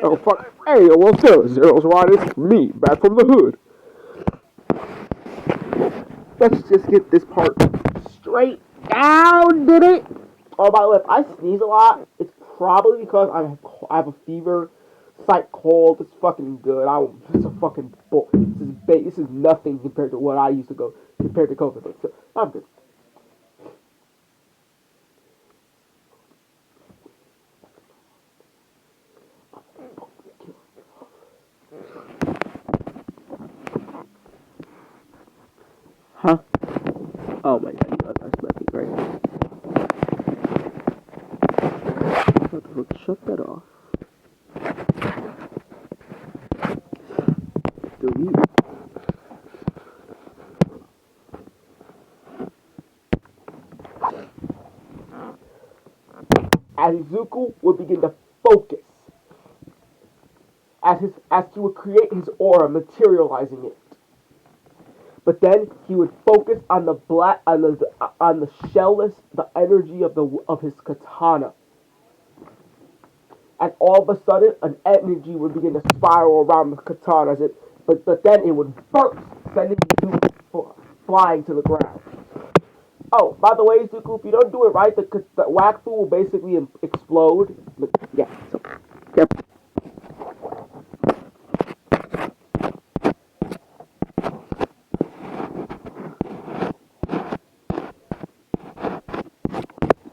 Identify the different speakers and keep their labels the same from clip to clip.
Speaker 1: Oh fuck! Hey, what's good? Zero's right. It's me, back from the hood. Let's just get this part straight down, did it? Oh, by the way, if I sneeze a lot, it's probably because I have a fever, slight cold. It's fucking good. It's a fucking bull. This is nothing compared to what I used to go compared to COVID. But so, I'm good. Huh? Oh my god, you guys are sleeping right now. Shut that off. Delete. As Izuku would begin to focus, as he would create his aura, materializing it. But then he would focus on the shellless, the energy of his katana, and all of a sudden, an energy would begin to spiral around the katana. But then it would burst, sending you flying to the ground. Oh, by the way, Zuko, if you don't do it right, the Wakfu will basically explode. But, yeah, so careful.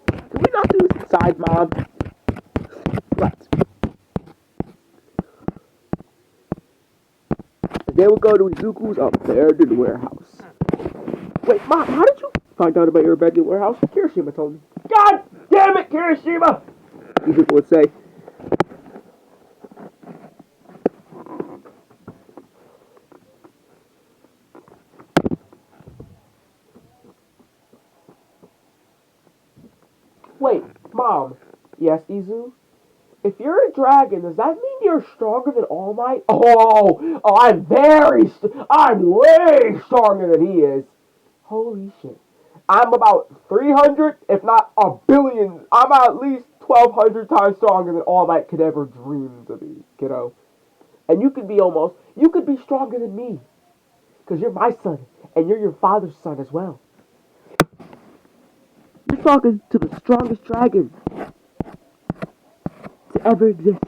Speaker 1: Can we not do this inside, Mom? Right. Then we'll go to Izuku's abandoned warehouse. Wait, Mom, how did you find out about your abandoned warehouse? Kirishima told me. God damn it, Kirishima! Izuku would say. Wait, Mom. Yes, Izu? If you're a dragon, does that mean you're stronger than All Might? I'm way stronger than he is. Holy shit. I'm about 300, if not a billion. I'm at least 1,200 times stronger than All Might could ever dream to be, kiddo. And you could be stronger than me. Because you're my son, and you're your father's son as well. You're talking to the strongest dragon to ever exist.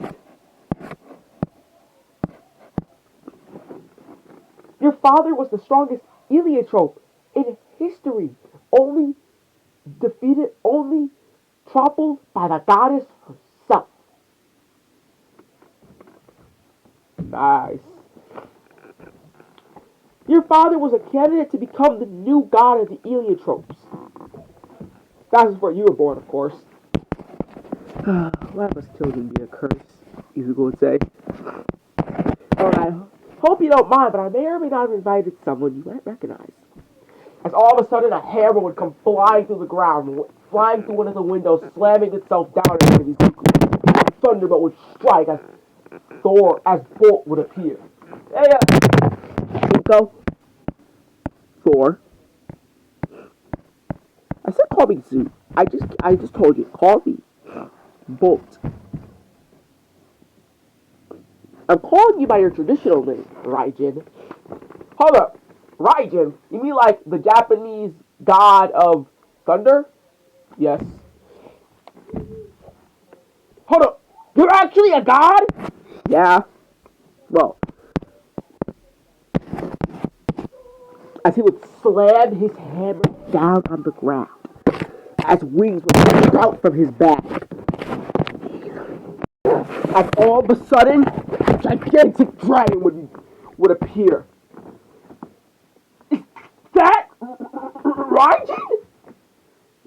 Speaker 1: Your father was the strongest Elliotrope in history, only toppled by the goddess herself. Nice. Your father was a candidate to become the new god of the Elliotropes. That is where you were born, of course. Let us children be a curse, Izuku would say. Alright, hope you don't mind, but I may or may not have invited someone you might recognize. As all of a sudden a hammer would come flying through the ground, flying through one of the windows, slamming itself down into Izuku. Thunderbolt would strike as Bolt would appear. Hey, Nico. Thor. I said call me Zoo. I just told you, call me Bolt. I'm calling you by your traditional name, Raijin. Hold up. Raijin? You mean like the Japanese god of thunder? Yes. Hold up. You're actually a god? Yeah. Well, as he would slam his hammer down on the ground, as wings would sprout from his back. As all of a sudden, a gigantic dragon would appear. Is that Raijin?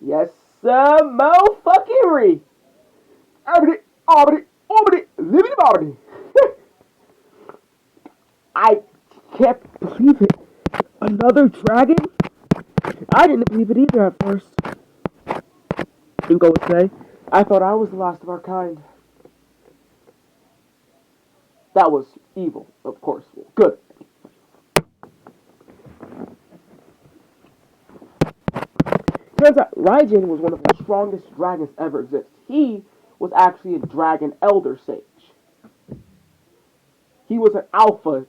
Speaker 1: Yes, sir, mo-fucking-ry. I can't believe it. Another dragon? I didn't believe it either at first. Ingo would say, I thought I was the last of our kind. That was evil, of course. Good. Turns out Raijin was one of the strongest dragons ever exist. He was actually a dragon elder sage. He was an alpha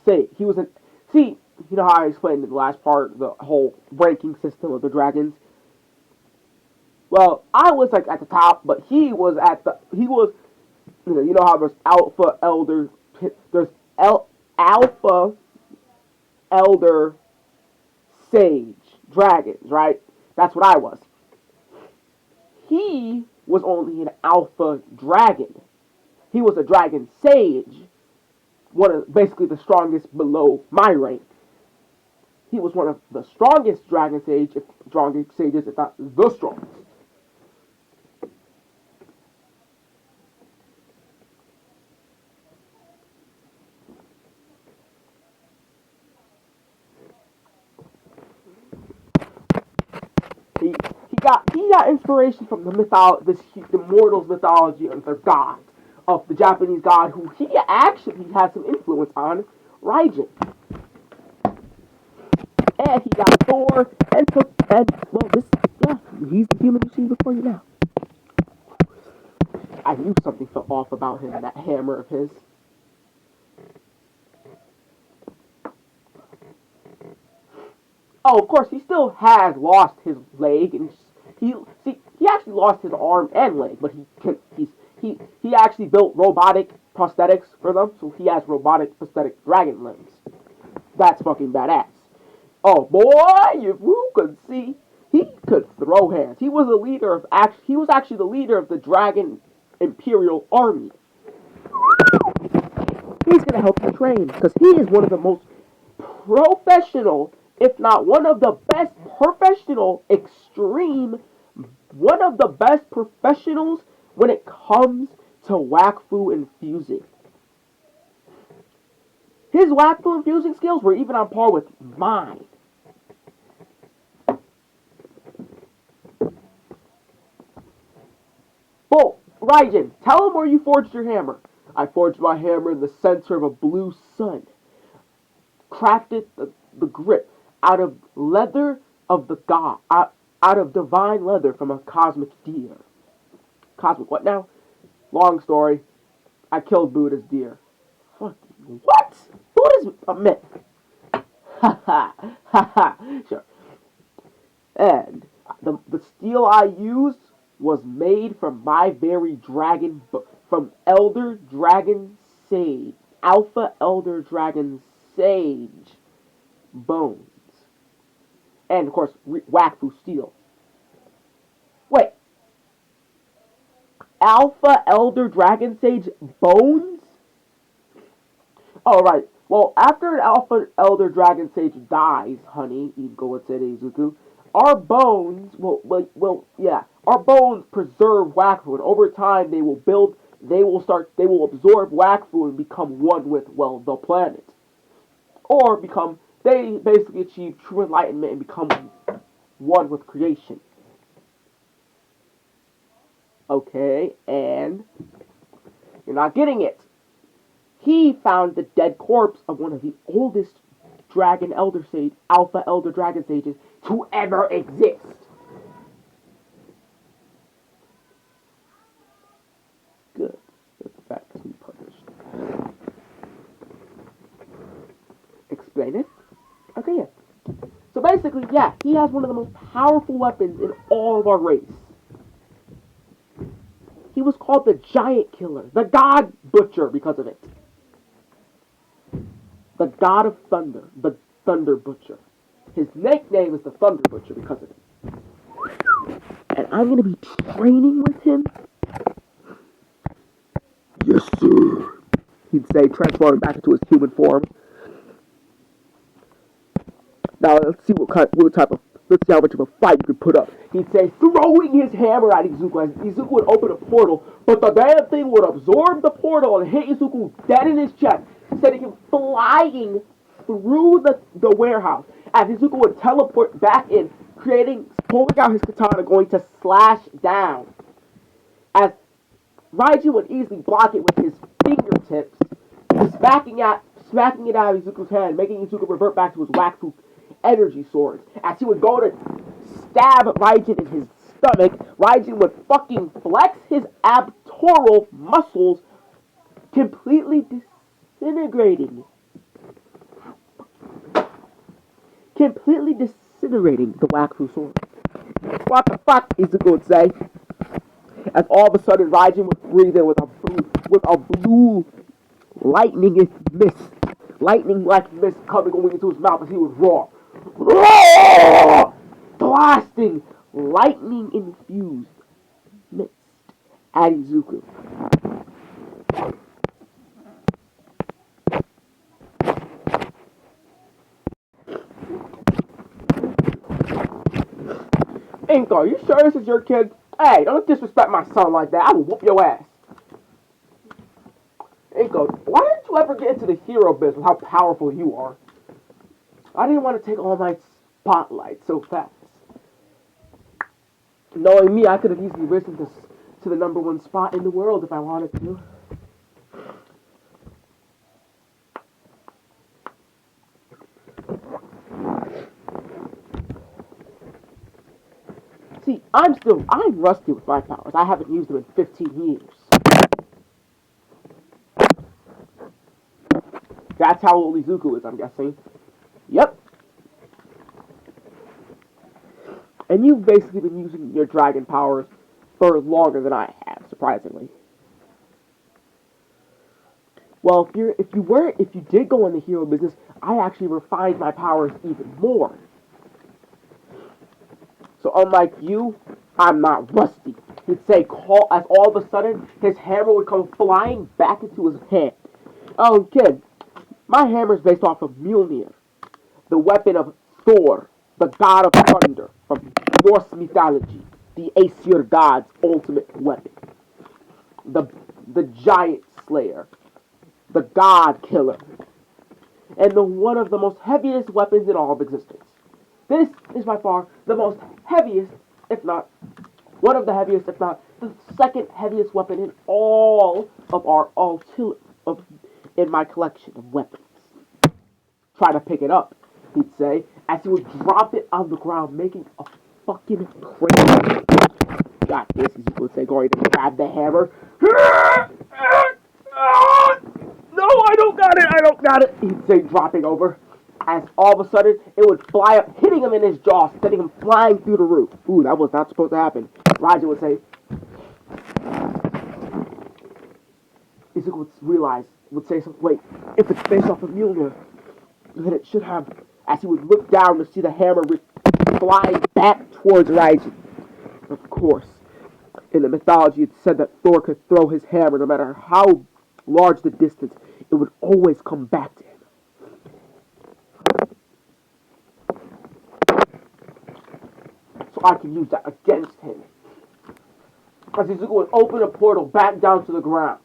Speaker 1: sage. He was an see. You know how I explained in the last part the whole ranking system of the dragons. Well, I was like at the top, but he was at the he was you know how there's alpha elder there's alpha elder sage dragons, right? That's what I was. He was only an alpha dragon. He was a dragon sage, one of basically the strongest below my rank. He was one of the strongest dragon sages, if not the strongest. He got inspiration from the mortals mythology of the god, of the Japanese god who he actually had some influence on, Raijin. And he got Thor he's the human you see before you now. I knew something felt off about him, that hammer of his. Oh, of course, he still has lost his leg, and he actually lost his arm and leg, but he actually built robotic prosthetics for them, so he has robotic prosthetic dragon limbs. That's fucking badass. Oh boy, if you could see, he could throw hands. He was actually the leader of the Dragon Imperial Army. He's gonna help you train because he is one of the most professional, if not one of the best professional, extreme, one of the best professionals when it comes to Wakfu infusing. His Wakfu infusing skills were even on par with mine. Well, Raijin, tell him where you forged your hammer. I forged my hammer in the center of a blue sun. Crafted the grip out of leather of the god, out of divine leather from a cosmic deer. Cosmic what now? Long story. I killed Buddha's deer. Fuck you. What? Buddha's a myth. Ha ha ha ha. Sure. And the steel I used was made from my very dragon, from Elder Dragon Sage, Alpha Elder Dragon Sage bones. And of course, Wakfu steel. Wait. Alpha Elder Dragon Sage bones? Alright. Well, after an Alpha Elder Dragon Sage dies, honey, Igo would say to Izuku, our bones our bones preserve Wakfu, and over time they will absorb Wakfu and become one with, the planet. Or they basically achieve true enlightenment and become one with creation. Okay, and you're not getting it. He found the dead corpse of one of the oldest Alpha Elder Dragon Sages to ever exist. Good. That's the fact that we published. Explain it? Okay, yeah. So basically, yeah, he has one of the most powerful weapons in all of our race. He was called the Giant Killer, the God Butcher because of it. The God of Thunder, the Thunder Butcher. His nickname is the Thunder Butcher because of it. And I'm going to be training with him. Yes, sir. He'd say, transforming back into his human form. Now let's see let's see how much of a fight you can put up. He'd say, throwing his hammer at Izuku, as Izuku would open a portal, but the damn thing would absorb the portal and hit Izuku dead in his chest, sending him flying through the warehouse. As Izuku would teleport back in, pulling out his katana, going to slash down. As Raiju would easily block it with his fingertips, smacking it out of Izuku's hand, making Izuku revert back to his Wakfu energy swords. As he would go to stab Raijin in his stomach, Raijin would fucking flex his abdominal muscles, completely disintegrating. Completely disintegrating the Wakfu sword. What the fuck, Izuku would say. As all of a sudden, Raijin would breathe in with a blue lightning mist. Lightning-like mist going into his mouth as he would roar. Roar! Blasting lightning-infused mist at Izuku. Inko, are you sure this is your kid? Hey, don't disrespect my son like that. I will whoop your ass. Inko, why didn't you ever get into the hero business? How powerful you are. I didn't want to take all my spotlight so fast. Knowing me, I could have easily risen to the #1 spot in the world if I wanted to. See, I'm rusty with my powers. I haven't used them in 15 years. That's how old Izuku is, I'm guessing. Yep. And you've basically been using your dragon powers for longer than I have, surprisingly. Well, if you did go in the hero business, I actually refined my powers even more. So unlike you, I'm not rusty. He'd say call as all of a sudden his hammer would come flying back into his hand. Oh kid, my hammer is based off of Mjolnir, the weapon of Thor, the god of thunder from Norse mythology, the Aesir god's ultimate weapon. The the giant slayer, the god killer, and one of the most heaviest weapons in all of existence. This is by far the most heaviest, if not one of the heaviest, if not the second heaviest weapon in all of in my collection of weapons. Try to pick it up, he'd say, as he would drop it on the ground, making a fucking crazy. Got this, he would say, going to grab the hammer. No, I don't got it, he'd say, dropping over. As all of a sudden, it would fly up, hitting him in his jaw, sending him flying through the roof. Ooh, that was not supposed to happen. Raja would say, Izuku would say something, wait, if it's based off of Mjolnir, then it should have, as he would look down to see the hammer flying back towards Raijin. Of course, in the mythology, it said that Thor could throw his hammer no matter how large the distance, it would always come back to him. So I can use that against him. As Izuku would open a portal back down to the ground.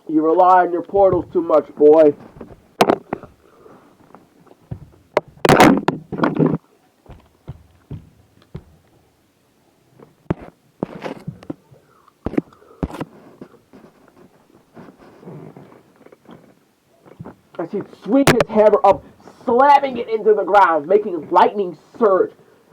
Speaker 1: You rely on your portals too much, boy. As he'd swing his hammer up, slamming it into the ground, making lightning surge,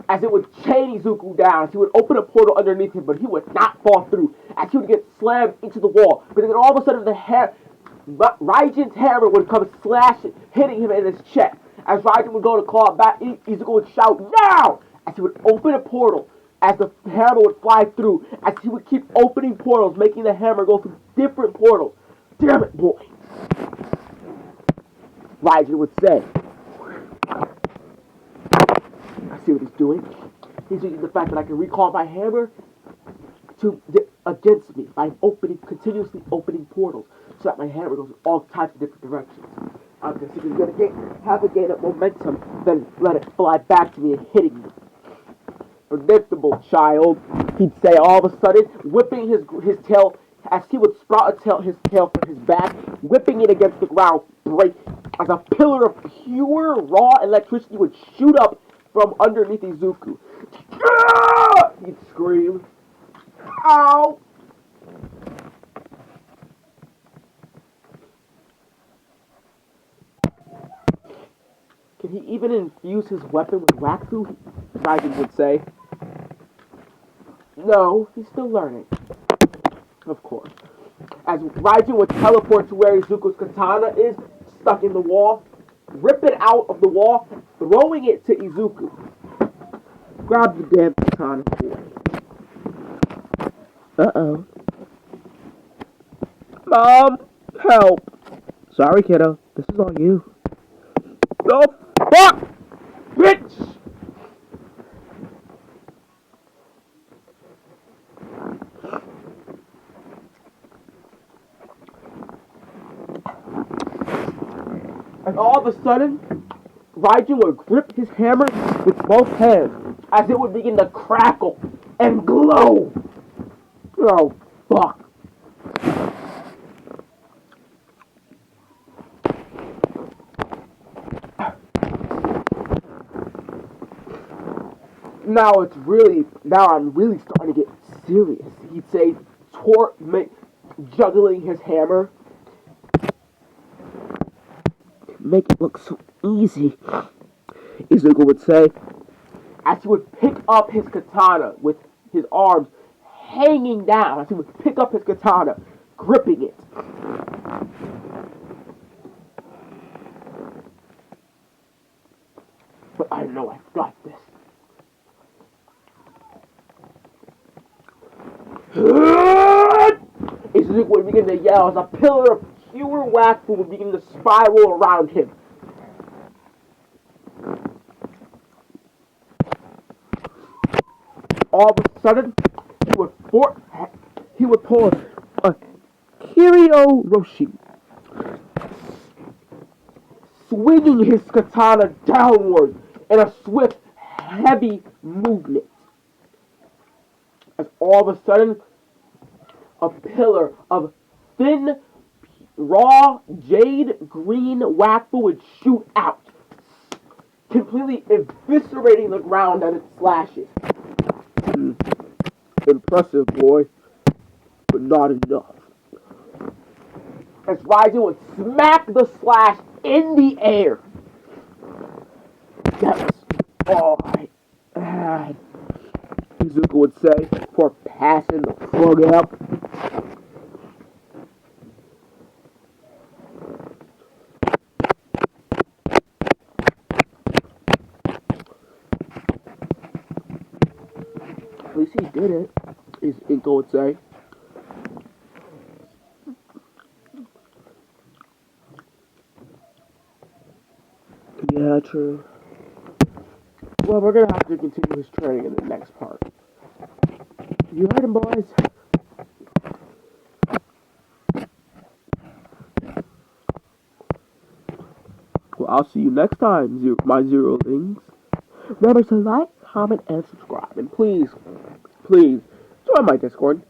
Speaker 1: as it would chain Izuku down. As he would open a portal underneath him, but he would not fall through, as he would get slammed into the wall. But then all of a sudden, Raijin's hammer would come slashing, hitting him in his chest. As Raijin would go to claw back, Izuku would shout, "Now!" As he would open a portal, as the hammer would fly through, as he would keep opening portals, making the hammer go through different portals. Damn it, boy! Raijin would say, I see what he's doing. He's using the fact that I can recall my hammer against me by continuously opening portals, so that my hammer goes in all types of different directions. I'm just going to have it gain up momentum, then let it fly back to me and hitting me. Predictable, child, he'd say all of a sudden, whipping his tail, as he would sprout his tail from his back, whipping it against the ground, as a pillar of pure, raw electricity would shoot up from underneath Izuku. He'd scream, "Ow!" Can he even infused his weapon with Wakfu, Raiden would say. No, he's still learning. Of course. As Raiden would teleport to where Izuku's katana is, stuck in the wall, rip it out of the wall, throwing it to Izuku. Grab the damn katana, boy. Uh-oh. Mom, help. Sorry, kiddo. This is all you. The fuck, bitch! And all of a sudden, Raiden would grip his hammer with both hands as it would begin to crackle and glow. Oh, fuck. Now I'm really starting to get serious. He'd say, juggling his hammer. Make it look so easy, Izuku would say, as he would pick up his katana with his arms hanging down, as he would pick up his katana, gripping it. But I know I've got this. Izuku would begin to yell as a pillar of pure Wakfu would begin to spiral around him. All of a sudden, he would pull a Kiryu Roshi, swinging his katana downward in a swift, heavy movement. As all of a sudden, a pillar of thin, raw, jade green Wakfu would shoot out, completely eviscerating the ground as it slashes. Impressive, boy, but not enough. As Raiden would smack the slash in the air. That was all I had, Izuku would say, for passing the fuck out. At least he did it, Izuku would say. Yeah, true. Well, we're gonna have to continue his training in the next part. You heard him, boys. Well, I'll see you next time, my Zerolings. Remember to like, comment, and subscribe. And please, please, join my Discord.